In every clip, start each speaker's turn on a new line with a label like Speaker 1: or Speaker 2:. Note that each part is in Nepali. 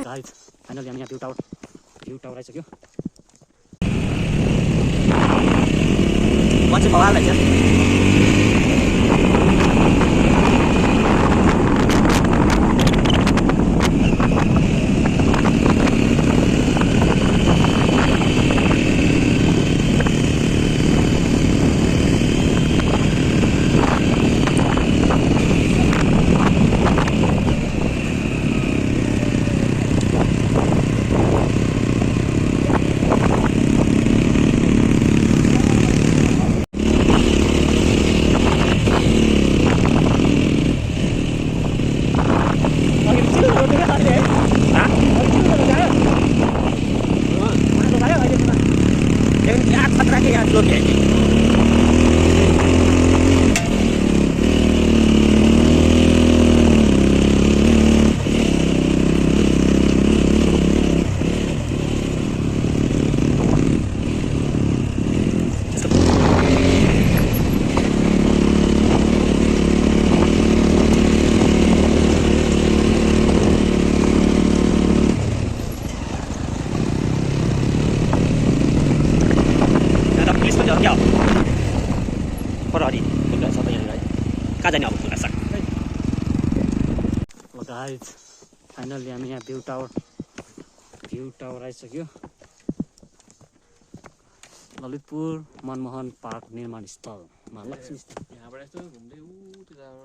Speaker 1: गाइस फाइनली हामी यहाँ भ्यू टावर आइसक्यो पछि बवाल लाग्छ गाइस फाइनली हामी यहाँ भ्यू टावर आइसक्यो ललितपुर मनमोहन पार्क निर्माण स्थलमा लक्ष्मी
Speaker 2: यहाँबाट यस्तो घुम्दै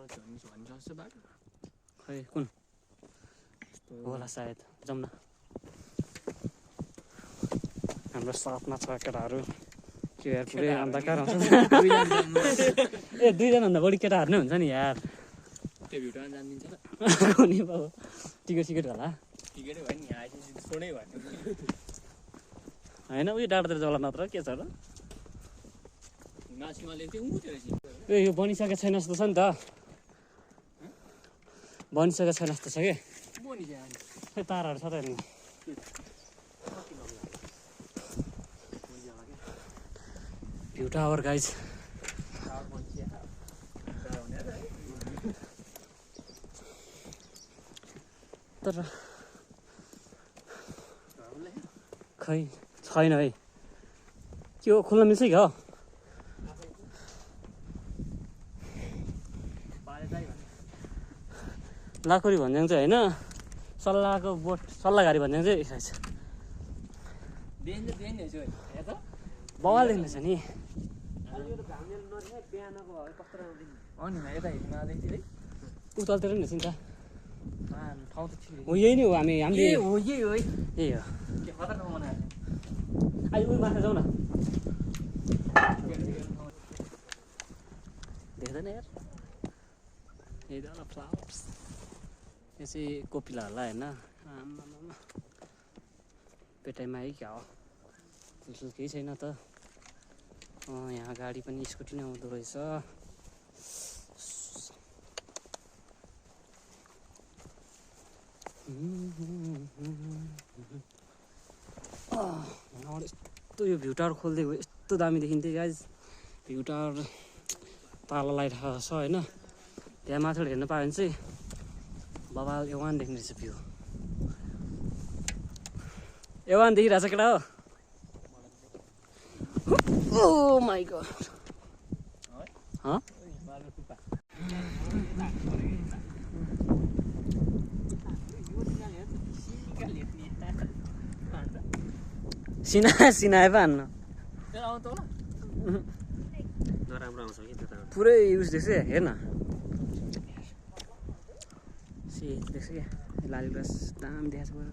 Speaker 2: झन् बाटो
Speaker 1: खै कुन होला सायद जाउँ न हाम्रो साथमा छ केटाहरू के यार पुरै अन्धकार हुन्छ ए दुईजनाभन्दा बढी केटाहरू नै हुन्छ नि यार
Speaker 2: त्यो भ्यू टावर जानिदिन्छ र
Speaker 1: कुनै बाबु टिकट होला
Speaker 2: टिकटै भयो नि यहाँ आएपछि सोनै भयो
Speaker 1: होइन उयो डाँडातिर जाला नत्र के छ र
Speaker 2: नासिमाले त्यो
Speaker 1: ए यो बनिसकेको छैन जस्तो छ नि त बनिसकेको छैन जस्तो छ कि खै ताराहरू छ त हेर्नु भ्यू टावर गाइज तर खै छैन है के हो खुल्न मिल्छ कि हो लाखुरी भन्ज्याङ चाहिँ होइन सल्लाहको बोट सल्लाहघारी भन्ज्याङ चाहिँ रहेछ बवाल देख्दैछ नि उतालतिर नि छ नि त हो यही नै हो हामीले यही हो अहिले उयो माथि जाउँ न देख्दैन यार यही त फ्लावर्स यो चाहिँ कोपिला होला होइन आम्मामा पेटाइमा है क्या हो त्यस्तो केही छैन त यहाँ गाडी पनि स्कुटी नै आउँदो रहेछ यस्तो यो भ्यू टावर खोल्दै गयो यस्तो दामी देखिन्थ्यो गाइज भ्यू टावर पाला लगाइरहेको छ होइन त्यहाँ माथिबाट हेर्नु पायो भने चाहिँ बबाल एवान देख्ने रहेछ भ्यू एवान देखिरहेछ केटा हो ओ माई गॉड सिनाए पो हान्न पुरै युज देख्छ हेर न देख्छ क्या लाली ग्लास दाम देखाएको छ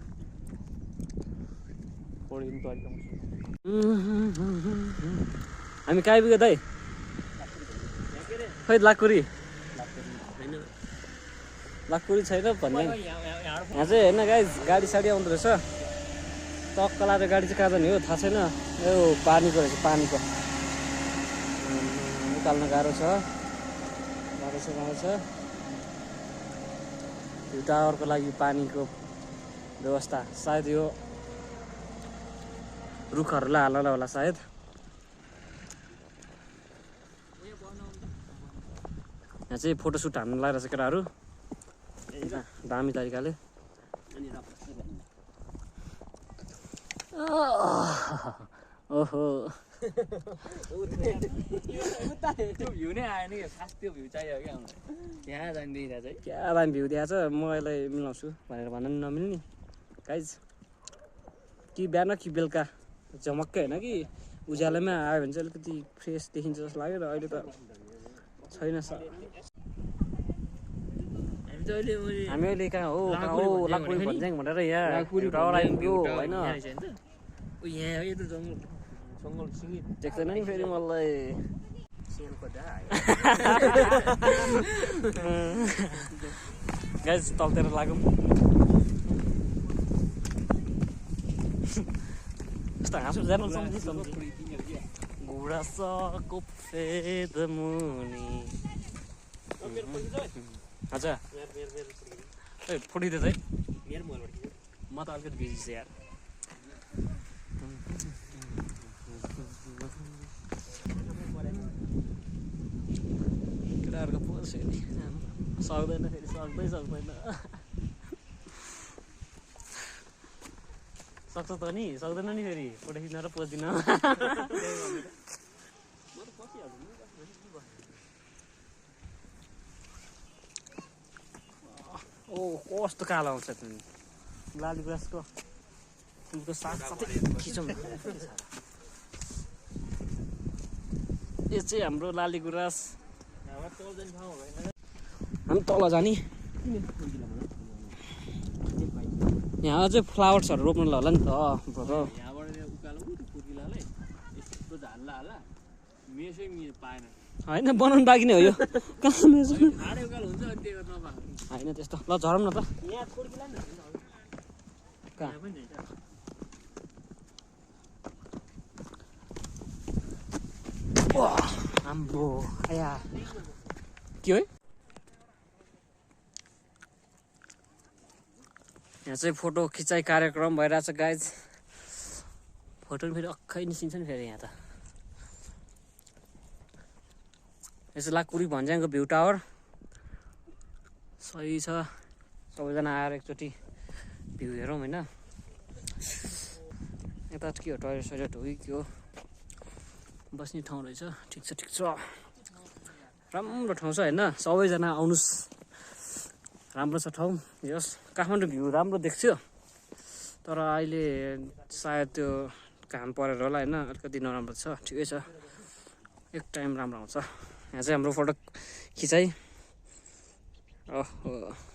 Speaker 1: हामी कहाँ आइपुग्यो दाइ खै लाकुरी छैन भन्ने यहाँ चाहिँ हेर्न गाडी साडी आउँदो रहेछ टक्क लाएर गाडी चाहिँ कहाँ जाने हो थाहा छैन यो पानीको रहेछ पानीको निकाल्न गाह्रो छ यो टावरको लागि पानीको व्यवस्था सायद यो रुखहरूलाई हाल्न होला सायद यहाँ चाहिँ फोटोसुट हान्नु लागिरहेछ केटाहरू दामी तरिकाले ओहो
Speaker 2: त्यो भ्यू नै आएन कि खास त्यो भ्यू चाहियो क्या हामीलाई त्यहाँ जाने देखिरहेको छ है
Speaker 1: क्या दामी भ्यू दिएको छ म यसलाई मिलाउँछु भनेर भन्न नि नमिल्ने गाइज कि बिहान कि बेलुका झमक्कै होइन कि उज्यालोमा आयो भने चाहिँ अलिकति फ्रेस देखिन्छ जस्तो लाग्यो र अहिले त छैन हामी अहिले कहाँ हो लाकुरी भन्ज्याङ भनेर यहाँ टावर आइपुग्यो होइन
Speaker 2: जङ्गल सिँगी
Speaker 1: देख्दैन नि फेरि मलाई गाइज तलतिर लागौँ यस्तो हाँसो जानु गुराँसको फेद मुनि हजुर ए फुटिदिएछ है म त अलिकति बिजी छु यार केटाहरूको पोज फेरि सक्दैन फेरि सक्दैन सक्छ त नि सक्दैन नि फेरि फोटो खिच्न र पोज दिन ओ कस्तो कालो आउँछ तिमी लाली गुराँसको फुलको साथसाथै खिचौँ यो चाहिँ हाम्रो लाली गुराँस हामी तल जाने यहाँ चाहिँ फ्लावर्सहरू रोप्नु होला नि त ब्रो
Speaker 2: यहाँबाट उकालो कुर्किलालाई यस्तो झाल्ला हाल्ला मेसै पाएन
Speaker 1: होइन बनाउनु बाँकी नै हो यो कहाँ मेसो
Speaker 2: हाडे उकालो हुन्छ अनि त्यो गर्न नपाएको
Speaker 1: होइन त्यस्तो ल झरौँ न त
Speaker 2: यहाँ कुर्किला नि
Speaker 1: कहाँ
Speaker 2: पनि जान्छ
Speaker 1: आम्बो आया के हो यहाँ चाहिँ फोटो खिचाइ कार्यक्रम भइरहेछ गाइज फोटो पनि फेरि अक्खै निस्किन्छ नि फेरि यहाँ त यसो लाकुरी भन्ज्याङको भ्यू टावर सही छ सबैजना आएर एकचोटि भ्यू हेरौँ होइन यता के हो टोइलेट सोइलेट हो कि के हो बस्ने ठाउँ रहेछ ठिक छ राम्रो ठाउँ छ होइन सबैजना आउनुहोस् राम्रो छ ठाउँ यस काठमाडौँ भ्यू राम्रो देख्थ्यो तर अहिले सायद त्यो घाम परेर होला होइन अलिकति नराम्रो छ ठिकै छ एक टाइम राम्रो आउँछ यहाँ चाहिँ हाम्रो फोटो खिचाइ ओहो